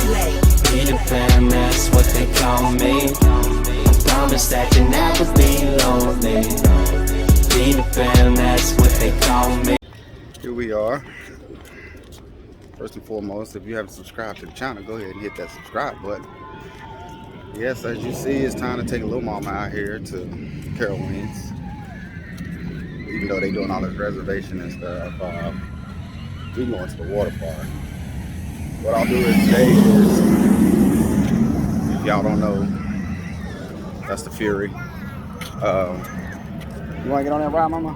Peter Pan, that's what they call me. Promise that you'll never be lonely. Peter Pan, that's what they call me. Here we are. First and foremost, if you haven't subscribed to the channel, go ahead and hit that subscribe button. Yes, as you see, it's time to take a little mama out here to Carowinds. Even though they're doing all this reservation and stuff, we going to the water park. What I'll do is today is, if y'all don't know, that's the Fury. You want to get on that ride, mama?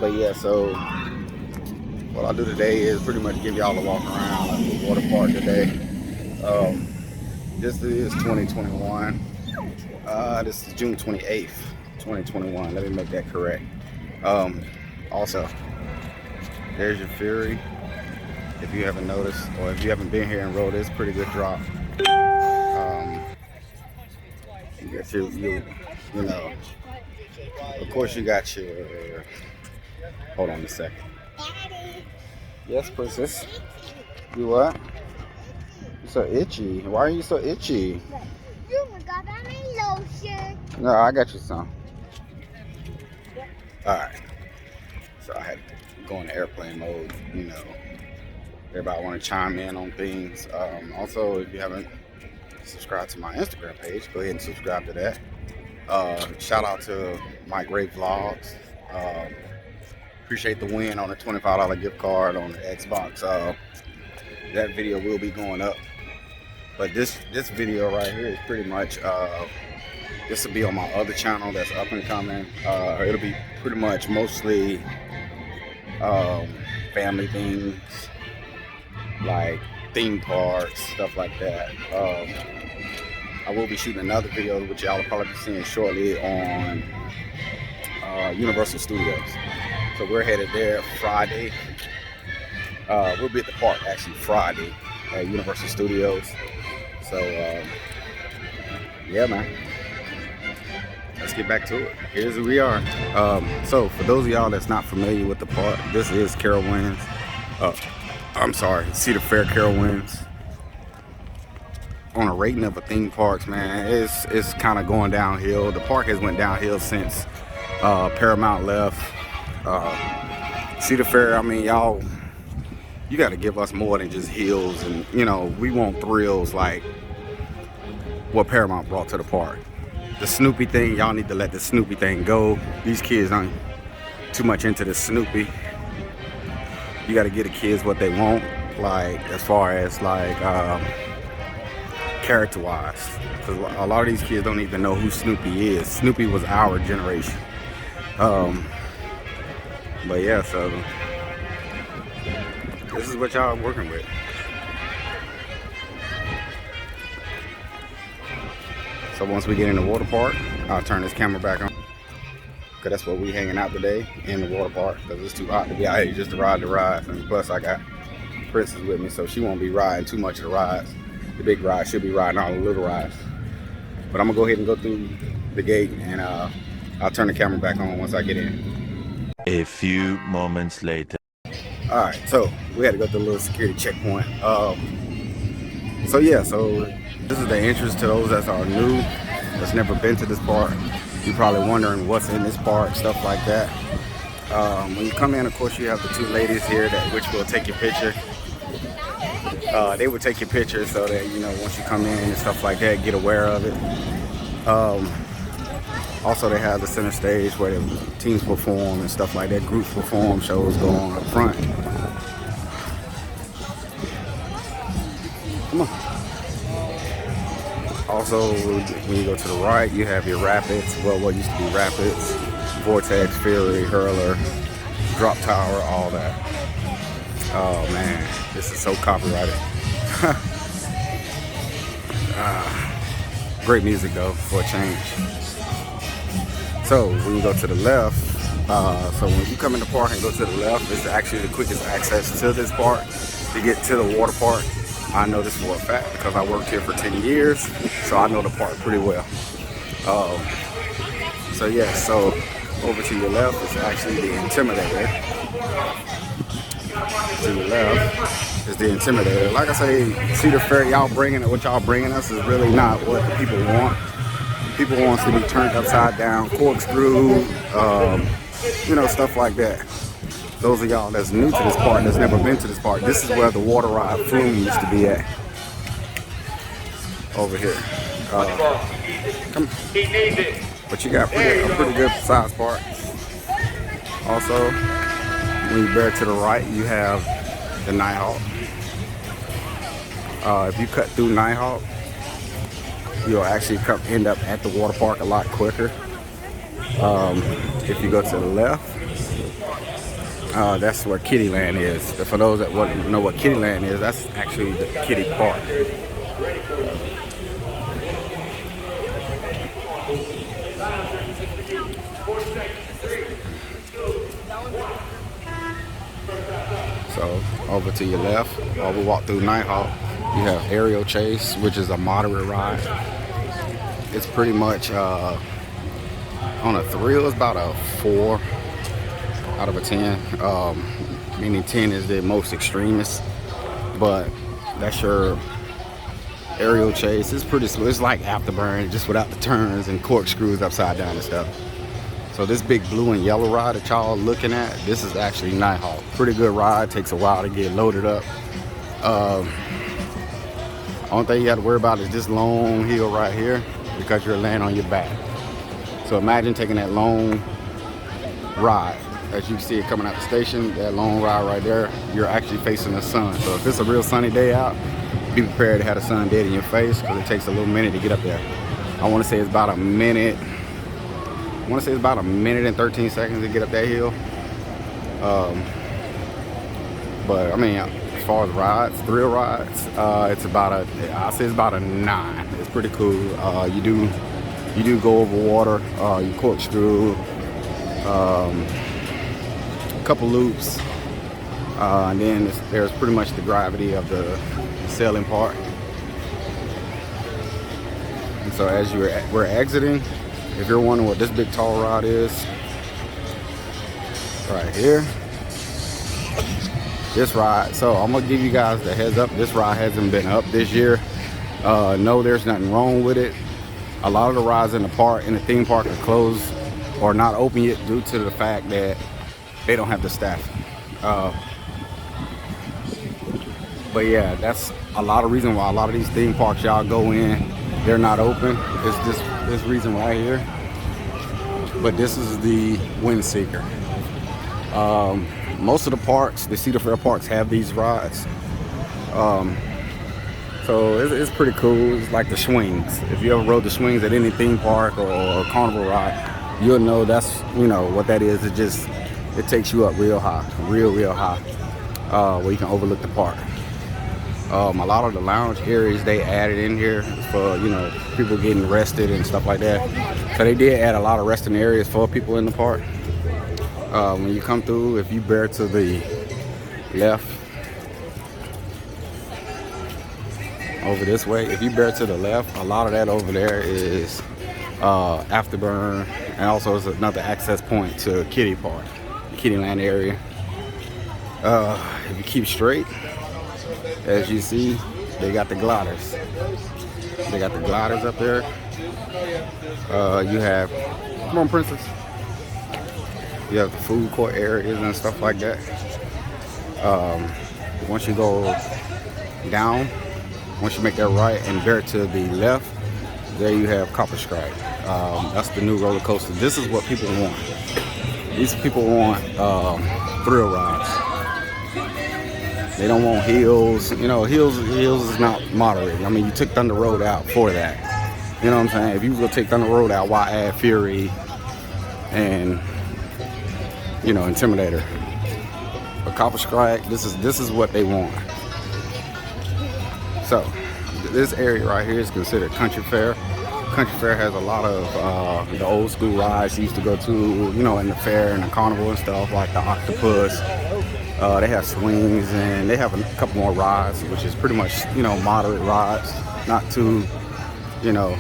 But yeah, so what I'll do today is pretty much give y'all a walk around the water park today. This is 2021. This is June 28th, 2021. Let me make that correct. Also, there's your Fury. If you haven't noticed, or if you haven't been here and rode, it's a pretty good drop. You got your, you know, of course you got your, hold on a second. Yes, princess. You what? You're so itchy. Why are you so itchy? You got my lotion. No, I got you some. Alright. So I had to go into airplane mode, you know. Everybody want to chime in on things. Also, if you haven't subscribed to my Instagram page, go ahead and subscribe to that. Shout out to my great vlogs. Appreciate the win on a $25 gift card on the Xbox. That video will be going up. But this video right here is pretty much, this will be on my other channel that's up and coming. It'll be pretty much mostly family things, like theme parks, stuff like that. I will be shooting another video, which y'all will probably be seeing shortly on Universal Studios. So we're headed there Friday. We'll be at the park actually Friday at Universal Studios. So yeah, man. Let's get back to it. Here's who we are. So for those of y'all that's not familiar with the park, this is Carowinds. I'm sorry, Cedar Fair Carowinds. On a rating of a theme parks, man, it's kind of going downhill. The park has went downhill since Paramount left. Cedar Fair, I mean, y'all, you got to give us more than just hills, and you know, we want thrills like what Paramount brought to the park. The Snoopy thing, y'all need to let the Snoopy thing go. These kids aren't too much into the Snoopy. You got to give the kids what they want, like as far as like character wise, because a lot of these kids don't even know who Snoopy is. Snoopy was our generation. But yeah, so this is what y'all are working with. So once we get in the water park, I'll turn this camera back on, because that's where we hanging out today, in the water park, because it's too hot to be out here just to ride the rides. And plus I got Princess with me, so she won't be riding too much of the rides. The big rides, she'll be riding all the little rides. But I'm gonna go ahead and go through the gate, and I'll turn the camera back on once I get in. A few moments later. Alright, so we had to go through a little security checkpoint. So yeah, so this is the entrance to those that are new, that's never been to this park. You're probably wondering what's in this park, stuff like that. When you come in, of course, you have the two ladies here which will take your picture. They will take your picture so that, you know, once you come in and stuff like that, get aware of it. Also, they have the center stage where the teams perform and stuff like that. Groups perform, shows go on up front. Come on. Also, when you go to the right, you have your rapids. Well, what used to be rapids, vortex, fury, hurler, drop tower, all that. Oh man, this is so copyrighted. Great music though, for a change. So when you go to the left, so when you come in the park and go to the left, it's actually the quickest access to this park to get to the water park. I know this for a fact because I worked here for 10 years, so I know the park pretty well. So yeah, so over to your left is actually the Intimidator. To the left is the Intimidator. Like I say, Cedar Fair, what y'all bringing us is really not what the people want. People wants to be turned upside down, corkscrew, you know, stuff like that. Those of y'all that's new to this park, that's never been to this park, this is where the water ride Flume used to be at. Over here. Come. But you got a pretty good size park. Also, when you bear to the right, you have the Nighthawk. If you cut through Nighthawk, you'll actually end up at the water park a lot quicker. If you go to the left, that's where Kittyland is. For those that wouldn't know what Kittyland is, that's actually the kiddie park. So over to your left, while we walk through Nighthawk, you have Aerial Chase, which is a moderate ride. It's pretty much on a thrill, it's about a 4 out of a 10. Meaning 10 is the most extremist, but that's your Aerial Chase. It's pretty smooth. It's like Afterburn, just without the turns and corkscrews upside down and stuff. So this big blue and yellow ride that y'all looking at, this is actually Nighthawk. Pretty good ride. Takes a while to get loaded up. Only thing you got to worry about is this long hill right here, because you're laying on your back. So imagine taking that long ride. As you see it coming out the station, that long ride right there, you're actually facing the sun. So if it's a real sunny day out, be prepared to have the sun dead in your face, because it takes a little minute to get up there. I want to say it's about a minute. I want to say it's about a minute and 13 seconds to get up that hill. But I mean, as far as rides, thrill rides, it's about I'll say it's about a 9. It's pretty cool. You do go over water. You corkscrew, a couple loops, and then there's pretty much the gravity of the sailing part. And so as we're exiting, if you're wondering what this big tall rod is, right here, this ride. So I'm gonna give you guys the heads up. This ride hasn't been up this year. No, there's nothing wrong with it. A lot of the rides in the theme park are closed or not open yet due to the fact that they don't have the staff. But yeah, that's a lot of reason why a lot of these theme parks y'all go in, they're not open. It's this reason right here. But this is the Wind Seeker. Most of the parks, the Cedar Fair parks, have these rides. So it's pretty cool. It's like the swings. If you ever rode the swings at any theme park or carnival ride, you'll know that's, you know, what that is. It takes you up real high, real high, where you can overlook the park. A lot of the lounge areas they added in here for, you know, people getting rested and stuff like that. So they did add a lot of resting areas for people in the park. When you come through, if you bear to the left, over this way, if you bear to the left, a lot of that over there is Afterburn, and also is another access point to Kitty Park, Kittyland area. If you keep straight, as you see, they got the gliders. They got the gliders up there. You have, come on, princess. You have the food court areas and stuff like that. Once you go down, once you make that right and bear to the left, there you have Copper Strike. That's the new roller coaster. This is what people want. These people want thrill rides. They don't want hills. You know, hills is not moderate. I mean, you took Thunder Road out for that. You know what I'm saying? If you go take Thunder Road out, why add Fury and, you know, Intimidator? But Copper Strike, this is what they want. So this area right here is considered Country Fair. Country Fair has a lot of the old school rides you used to go to, you know, in the fair and the carnival and stuff, like the Octopus. They have swings, and they have a couple more rides, which is pretty much, you know, moderate rides. Not too, you know,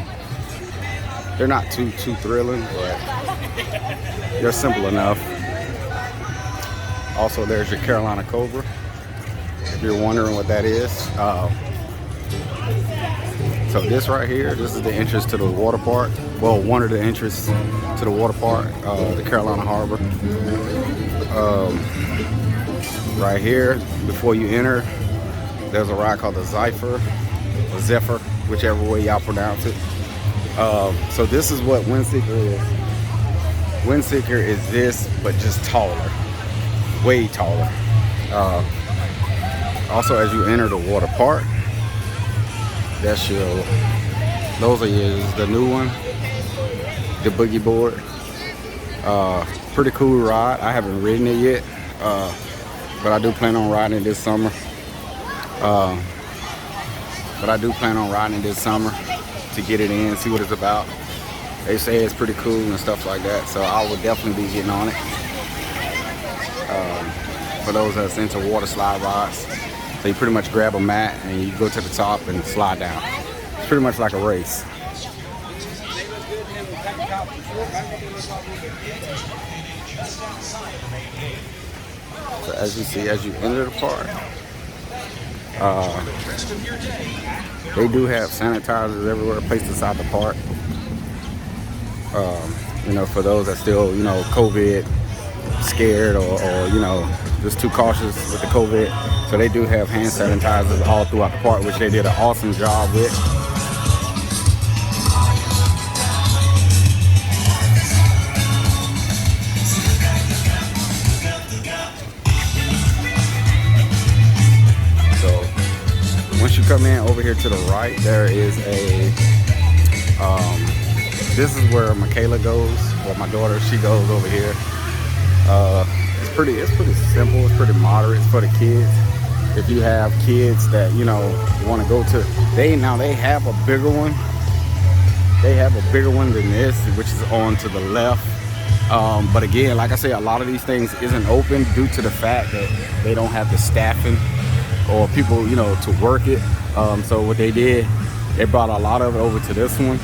they're not too thrilling, but they're simple enough. Also, there's your Carolina Cobra. If you're wondering what that is. So this right here, this is the entrance to the water park. Well, one of the entrances to the water park, the Carolina Harbor. Right here, before you enter, there's a ride called the Zephyr, or Zephyr, whichever way y'all pronounce it. So this is what Windseeker is. Windseeker is this, but just taller, way taller. Also, as you enter the water park, that's those are the new one, the boogie board. Pretty cool ride. I haven't ridden it yet, but I do plan on riding it this summer. To get it in, see what it's about. They say it's pretty cool and stuff like that, so I will definitely be getting on it. For those that's into water slide rides, so you pretty much grab a mat and you go to the top and slide down. It's pretty much like a race. So as you see, as you enter the park, they do have sanitizers everywhere, placed inside the park. You know, for those that still, you know, COVID scared or you know, just too cautious with the COVID. So they do have hand sanitizers all throughout the park, which they did an awesome job with. Once you come in over here to the right, there is a, this is where Michaela goes, or my daughter, she goes over here. It's pretty simple, it's pretty moderate, it's for the kids. If you have kids that, you know, want to go to, they have a bigger one. They have a bigger one than this, which is on to the left. But again, like I say, a lot of these things isn't open due to the fact that they don't have the staffing or people, you know, to work it. So what they did, they brought a lot of it over to this one.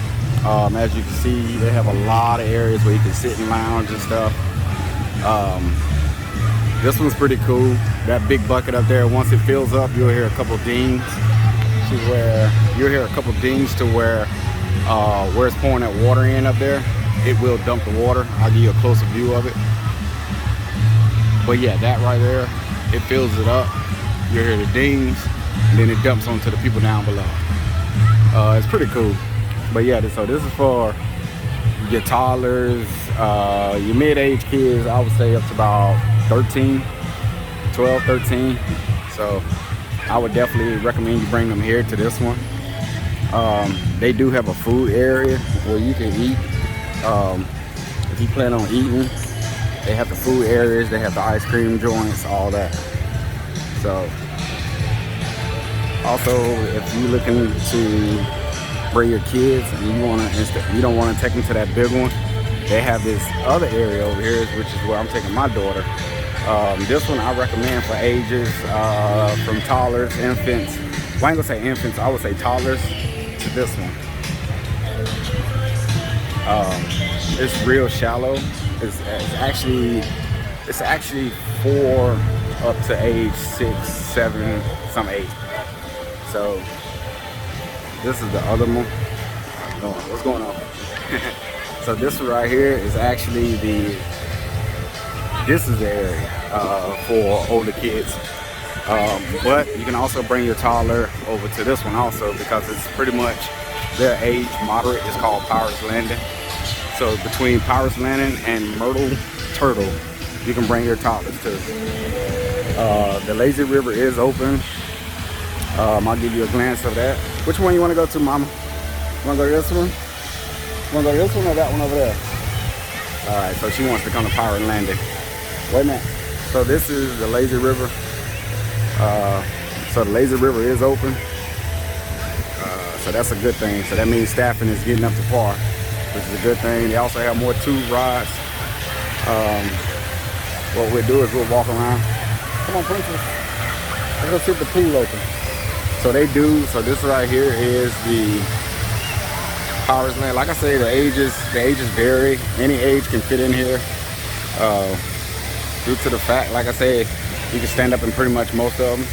As you can see, they have a lot of areas where you can sit and lounge and stuff. This one's pretty cool. That big bucket up there, once it fills up, you'll hear a couple dings to where it's pouring that water in up there. It will dump the water. I'll give you a closer view of it. But yeah, that right there, it fills it up. You hear the dings, and then it dumps onto the people down below. It's pretty cool. But yeah, so this is for your toddlers, your mid-age kids, I would say up to about 13, 12, 13. So I would definitely recommend you bring them here to this one. They do have a food area where you can eat. If you plan on eating, they have the food areas, they have the ice cream joints, all that. So also, if you're looking to bring your kids and you don't want to take them to that big one, they have this other area over here, which is where I'm taking my daughter. This one I recommend for ages from toddlers, infants. Well, I ain't gonna say infants, I would say toddlers to this one. It's real shallow. It's actually for up to age 6, 7, some 8. So this is the other one. Oh, what's going on? So this one right here is actually this is the area for older kids. But you can also bring your toddler over to this one also, because it's pretty much their age moderate. It's called Pirates Landing. So between Pirates Landing and Myrtle Turtle, you can bring your toddlers to. The lazy river is open. I'll give you a glance of that. Which one you want to go to, Mama? You want to go to this one? You want to go to this one or that one over there? All right, so she wants to come to Pirate Landing. Wait a minute. So this is the lazy river. So the lazy river is open. So that's a good thing. So that means staffing is getting up to par, which is a good thing. They also have more tube rides. What we'll do is we'll walk around. Come on, princess. Let's go see if the pool open. So they do. So this right here is the Pirates Land. Like I say, the ages vary. Any age can fit in here. Due to the fact, like I said, you can stand up in pretty much most of them.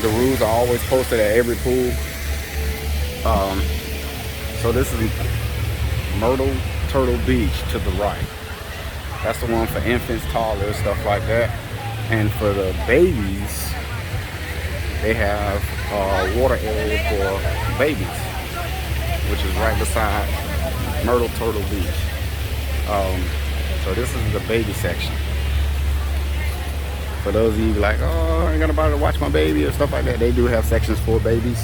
The rules are always posted at every pool. So this is Myrtle Turtle Beach to the right. That's the one for infants, toddlers, stuff like that. And for the babies, they have a water area for babies, which is right beside Myrtle Turtle Beach. So this is the baby section. For those of you like, oh, I ain't got nobody to watch my baby or stuff like that, they do have sections for babies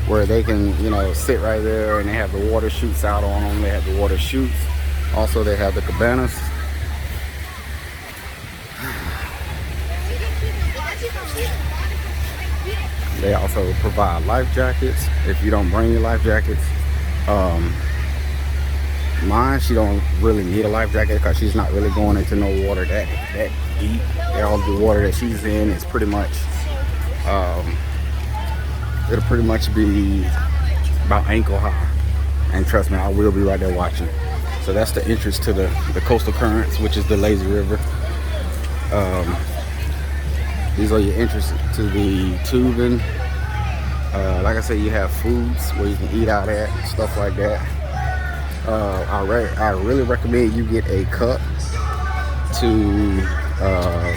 where they can, you know, sit right there, and they have the water chutes out on them. They have the water chutes. Also, they have the cabanas. They also provide life jackets if you don't bring your life jackets. Mine, she don't really need a life jacket because she's not really going into no water that deep. All the water that she's in is pretty much, it'll pretty much be about ankle high. And trust me, I will be right there watching. So that's the entrance to the coastal currents, which is the lazy river. These are your entrances to the tubing. Like I said, you have foods where you can eat out at, stuff like that. I really recommend you get a cup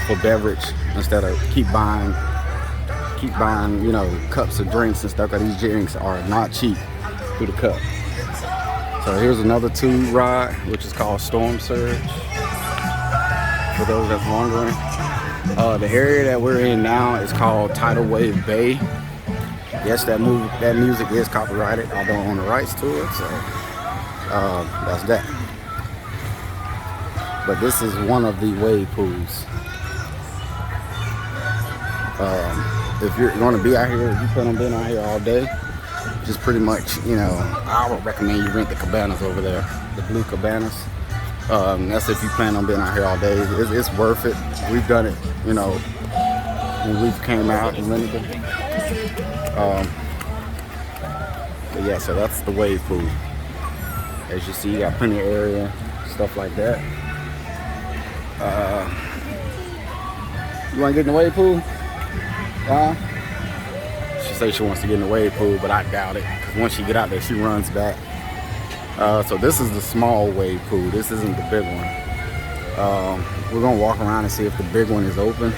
for beverage instead of keep buying, you know, cups of drinks and stuff. Cause these drinks are not cheap through the cup. So here's another tube ride, which is called Storm Surge. For those that's wondering, the area that we're in now is called Tidal Wave Bay. Yes, that music is copyrighted. I don't own the rights to it, so that's that. But this is one of the wave pools. If you're going to be out here, if you plan on being out here all day, just pretty much, you know, I would recommend you rent the cabanas over there, the blue cabanas. That's if you plan on being out here all day. It's worth it. We've done it, you know, when we came out and rented it. But yeah, so that's the wave pool. As you see, you got plenty of area, stuff like that. You want to get in the wave pool? She says she wants to get in the wave pool, but I doubt it, because once she get out there, she runs back. So this is the small wave pool. This isn't the big one. We're gonna walk around and see if the big one is open.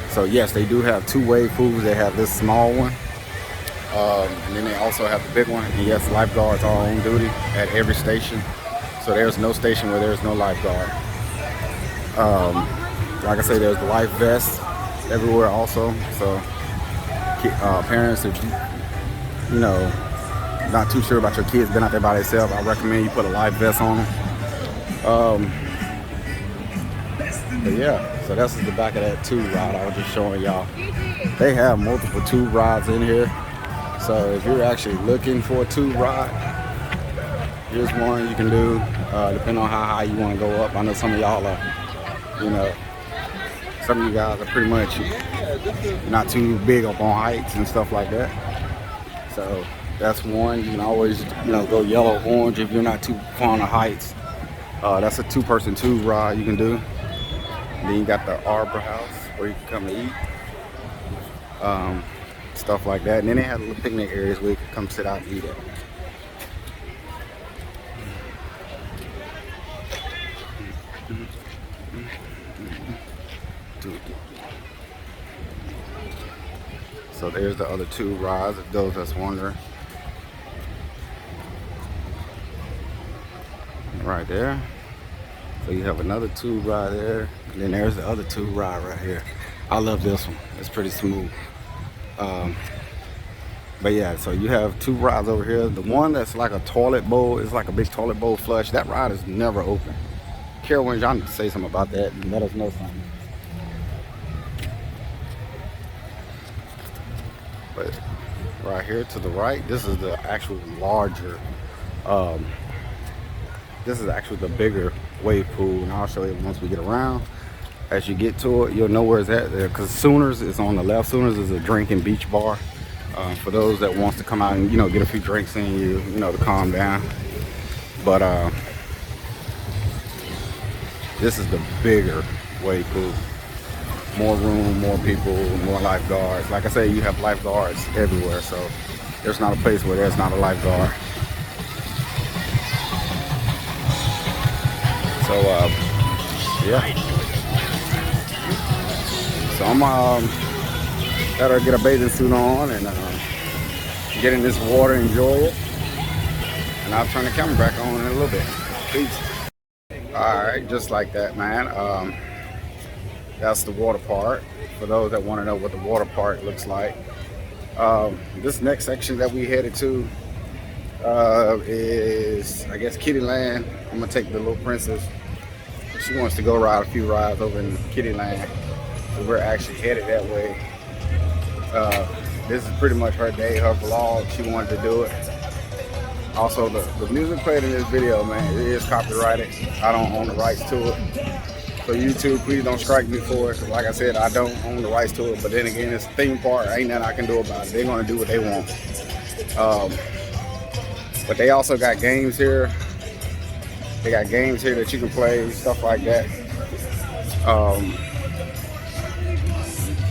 So yes, they do have two wave pools. They have this small one, and then they also have the big one. And yes, lifeguards are on duty at every station. So there's no station where there's no lifeguard. Like I say, there's the life vests everywhere also. So parents, if you know, not too sure about your kids being out there by themselves, I recommend you put a life vest on them. But yeah, so that's the back of that tube ride I was just showing y'all. They have multiple tube rides in here. So if you're actually looking for a tube ride, here's one you can do, depending on how high you want to go up. I know some of y'all are, you know, some of you guys are pretty much not too big up on heights and stuff like that. So that's one. You can always, you know, go yellow, orange if you're not too far on the heights. That's a two-person tube ride you can do. And then you got the Arbor House where you can come and eat. Stuff like that. And then they have little picnic areas where you can come sit out and eat at. So there's the other two rides, if those that's wondering. Right there. So you have another tube ride there, and then there's the other tube ride right here. I love this one. It's pretty smooth. But yeah, so you have two rides over here. The one that's like a toilet bowl, it's like a big toilet bowl flush. That ride is never open. Carowinds, y'all need to say something about that and let us know something. But right here to the right, this is the actual larger, this is actually the bigger wave pool, and I'll show you once we get around. As you get to it, you'll know where it's at there, because Sooners is on the left. Sooners is a drinking beach bar for those that wants to come out and, you know, get a few drinks in you know, to calm down. But this is the bigger wave pool. more room, more people, more lifeguards. Like I said, you have lifeguards everywhere, so there's not a place where there's not a lifeguard. So yeah. So I'm gotta get a bathing suit on and get in this water, enjoy it, and I'll turn the camera back on in a little bit. Peace. All right, just like that, man. That's the water park. For those that want to know what the water park looks like, this next section that we headed to is, I guess, Kitty Land. I'm gonna take the little princess. She wants to go ride a few rides over in Kitty Land, so we're actually headed that way. This is pretty much her day, her vlog. She wanted to do it. Also, the music played in this video, man, it is copyrighted. I don't own the rights to it. So YouTube, please don't strike me for it. Cause like I said, I don't own the rights to it. But then again, it's a theme park. Ain't nothing I can do about it. They're gonna do what they want. But they also got games here. They got games here that you can play, stuff like that.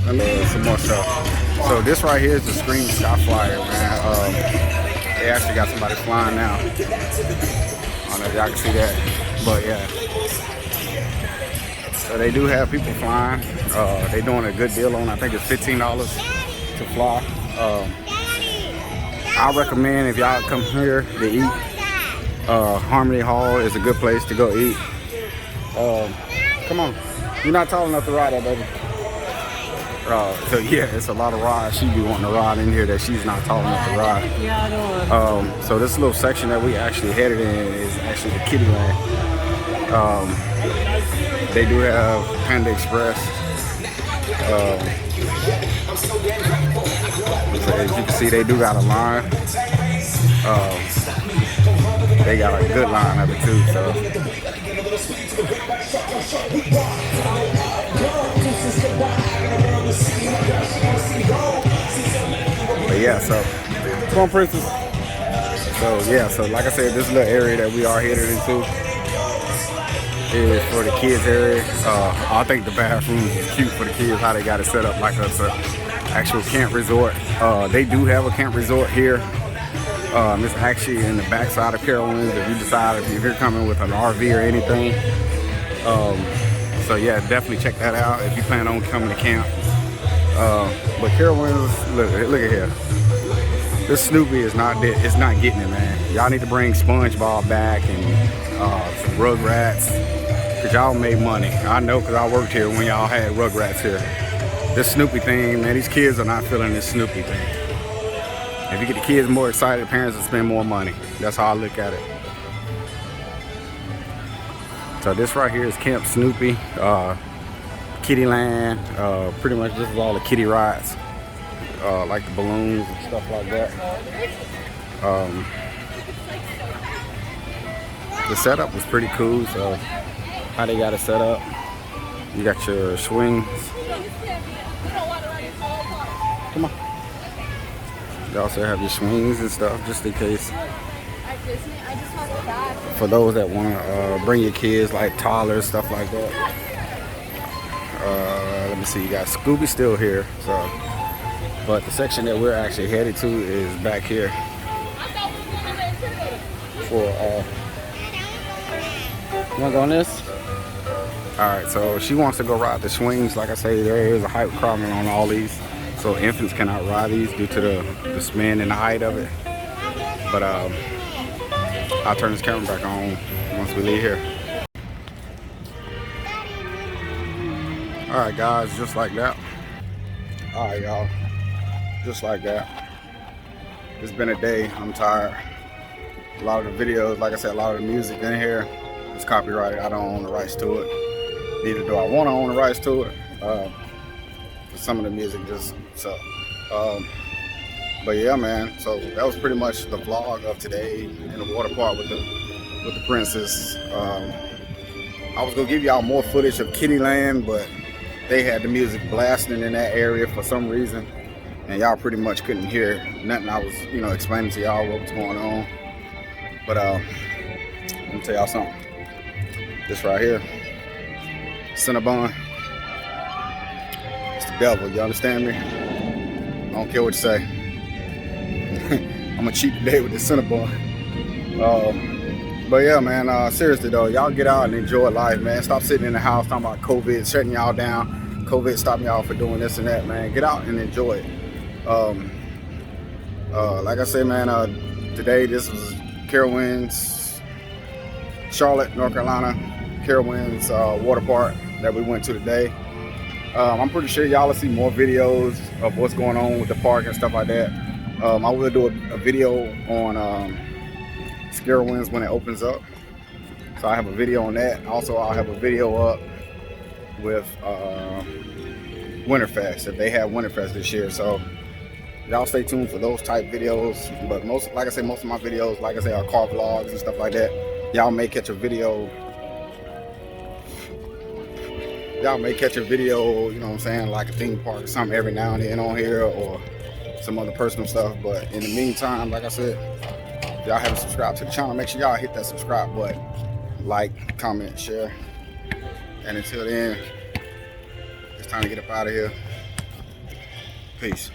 Let me some more stuff. So this right here is the Scream Sky Flyer, man. They actually got somebody flying now. I don't know if y'all can see that, but yeah. So they do have people flying. They're doing a good deal on, I think it's $15 to fly. I recommend if y'all come here to eat, Harmony Hall is a good place to go eat. Come on, you're not tall enough to ride that, baby. So yeah, it's a lot of rides she be wanting to ride in here that she's not tall enough to ride. So this little section that we actually headed in is actually the Kitty Land. They do have Panda Express. So as you can see, they do got a line. They got a good line of it too. So. But yeah, so come on, princess. So yeah, so like I said, this little area that we are headed into is for the kids area. I think the bathrooms is cute for the kids, how they got it set up like it's an actual camp resort. They do have a camp resort here. It's actually in the backside of Carowinds if you decide if you're coming with an RV or anything. So yeah, definitely check that out if you plan on coming to camp. But Carowinds, look at here. This Snoopy is not getting it, man. Y'all need to bring SpongeBob back and some Rugrats, cause y'all made money. I know, cause I worked here when y'all had Rugrats here. This Snoopy thing, man, these kids are not feeling this Snoopy thing. If you get the kids more excited, parents will spend more money. That's how I look at it. So this right here is Camp Snoopy, Kitty Land. Pretty much this is all the kitty rides, like the balloons and stuff like that. The setup was pretty cool. So how they got it set up, you got your swings. Come on. You also have your swings and stuff just in case. For those that want to bring your kids, like toddlers, stuff like that. Let me see, you got Scooby still here. So, but the section that we're actually headed to is back here. For you wanna go on this? All right, so she wants to go ride the swings. Like I say, there is a height requirement on all these, so infants cannot ride these due to the spin and the height of it. But I'll turn this camera back on once we leave here. All right, guys, just like that. All right, y'all, just like that. It's been a day. I'm tired. A lot of the videos, like I said, a lot of the music in here is copyrighted. I don't own the rights to it. Neither do I want to own the rights to it. Some of the music just so. But yeah, man. So that was pretty much the vlog of today in the water park with the princess. I was gonna give y'all more footage of Kitty Land, but they had the music blasting in that area for some reason, and y'all pretty much couldn't hear nothing. I was, explaining to y'all what was going on. But let me tell y'all something. This right here, Cinnabon. devil. You understand me? I don't care what you say. I'm gonna cheat today with the Cinnabon. But yeah, man, seriously though, y'all get out and enjoy life, man. Stop sitting in the house talking about COVID, shutting y'all down. COVID stopping y'all for doing this and that, man. Get out and enjoy it. Like I said, man, today this was Carowinds, Charlotte, North Carolina, Carowinds water park that we went to today. I'm pretty sure y'all will see more videos of what's going on with the park and stuff like that. I will do a video on Carowinds when it opens up. So I have a video on that. Also, I'll have a video up with Winterfest, if they have Winterfest this year. So y'all stay tuned for those type videos. But like I said, most of my videos, like I say, are car vlogs and stuff like that. Y'all may catch a video. You know what I'm saying, like a theme park or something every now and then on here, or some other personal stuff. But in the meantime, like I said, if y'all haven't subscribed to the channel, make sure y'all hit that subscribe button, like, comment, share. And until then, it's time to get up out of here. Peace.